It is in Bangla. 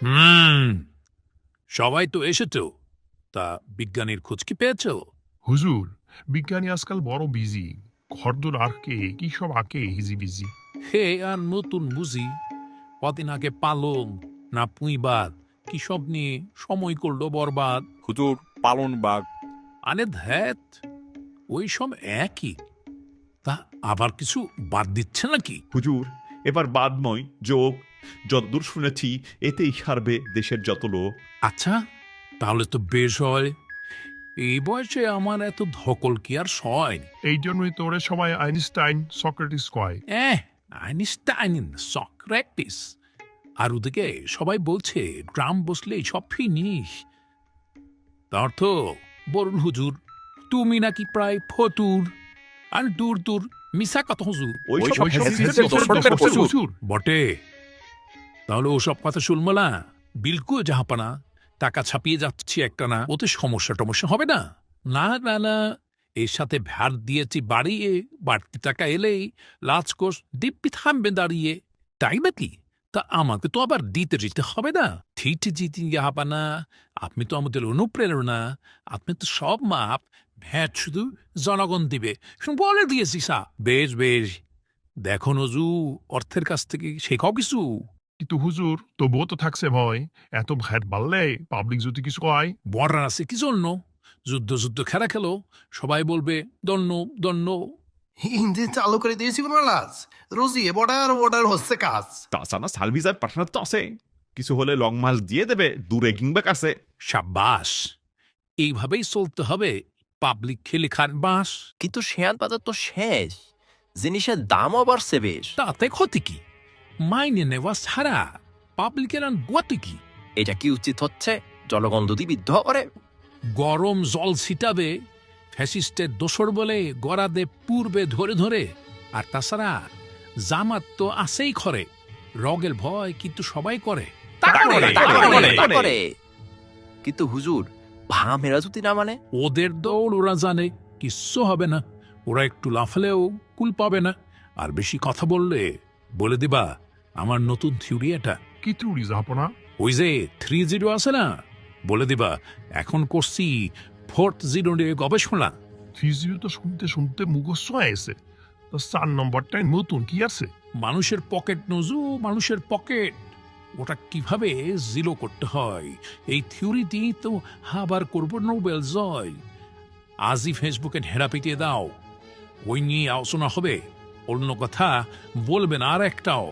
হুম, সবাই তো এসেছো। তা বিজ্ঞানীর খোঁজ কি পেয়েছো? হুজুর, বিজ্ঞানী আজকাল বড় বিজি। ঘরদোর আঁকে কি সব আঁকে হিজিবিজি। হে আর নতুন বুঝি, কদিন আগে পালং না পুঁইবার কি সব নিয়ে সময় করলো বরবাদ। হুজুর, পালন বাঘ। আরে ধ্যাত, ওই সব একই। তা আবার কিছু বাদ দিচ্ছে নাকি? হুজুর, এবার বাদময় যোগ, যতদূর শুনেছি এতেই সারবে দেশের যত লোক। আচ্ছা, তাহলে তো বেশ হয়। এই বয়সে আমার এত ধকল কি আর সয়? এই জন্যই তোরে সবাই আইনস্টাইন সক্রেটিস কয়। Einstein Socrates. আর ওদিকে সবাই বলছে ড্রাম বসলেই সব ফিনিশ। তার তো বরুণ হুজুর, তুমি নাকি প্রায় ফতুর। আর দূর দূর, মিশা কথা হুজুর। ওইসব ওইসব ফ্যাসিস্টের ফ্যাসিস্টের দোসরদের দোসরদের প্রচুর। প্রচুর। বটে, তাহলে ওসব কথা শুনবো না। বিলকু জাহাপানা, টাকা ছাপিয়ে যাচ্ছি একটা না, ওতে সমস্যা টমস্যা হবে না। না না না, এর সাথে ভ্যাট দিয়েছি বাড়িয়ে, বাড়তি টাকা এলেই লাজকোষ দিব্যি থামবে দাঁড়িয়ে, তাই নাকি? তা আমাকে তো আবার দিতে হবে না। ঠিকই জিতি জাহাপানা, আপনি তো আমাদের অনুপ্রেরণা। আপনি তো সব মাপ, ভ্যাট শুধু জনগণ দিবে বলে দিয়েছি সা। বেশ বেশ, দেখো নজু, অর্থের কাছ থেকে শেখাও কিছু। কিন্তু হুজুর, তবুও তো থাকছে ভয়। এত ভ্যাট বাড়লে পাবলিক যদি কিছু কয়। বর্ডার আছে কি জন্য? যুদ্ধ যুদ্ধ খেলা খেলো, সবাই বলবে দন্য দন্য। হিন্দি চালু করে দিয়েছি বনরাজ, রোজি বর্ডার বর্ডার হচ্ছে কাজ। তাছাড়া সার্ভিসার পাঠানোর তো আছে, কিছু হলে লং মার্চ দিয়ে দেবে দূরে কিংবা কাছে। সাব্বাস, এইভাবেই চলতে হবে। পাবলিক খেলে খান বাস। কিন্তু শেয়ার বাজার তো শেষ, জিনিসের দামও বাড়ছে বেশ। তাতে ক্ষতি কি? মাইনে নেওয়া ছাড়া পাবলিকের আর গতি কি? এটা কি উচিত হচ্ছে জনগণ যদি বিদ্রোহ করে? গরম জল ছিটাবে ফ্যাসিস্টের দোসর বলে গড়াদে পূর্বে ধরে ধরে। আর তাছাড়া জামাত তো আছেই খরে, রগের ভয় কিন্তু সবাই করে। তা করে। কিন্তু হুজুর, ভামেরা যদি না মানে? ওদের দৌড় ওরা জানে, কিচ্ছু হবে না। ওরা একটু লাফালেও কুল পাবে না। আর বেশি কথা বললে বলে দিবা আমার নতুন থিওরি এটা। কি ত্রুটি জাহাপনা? ওই যে 3-0 আছে না, বলে দিবা এখন করছি 4-0 নিয়ে গবেষণা। ফিজিও তো শুনতে শুনতে মুখস্থ হয়েছে। তো 4 নম্বরটাই নতুন কি আছে? মানুষের পকেট নজু, মানুষের পকেট। ওটা কিভাবে জিরো করতে হয়, এই থিওরি দিয়ে তো আবার করবো নোবেল জয়। আজই ফেসবুকে ঢেড়া পিটিয়ে দাও, ওই নিয়ে আলোচনা হবে। অন্য কথা বলবেন আর একটাও।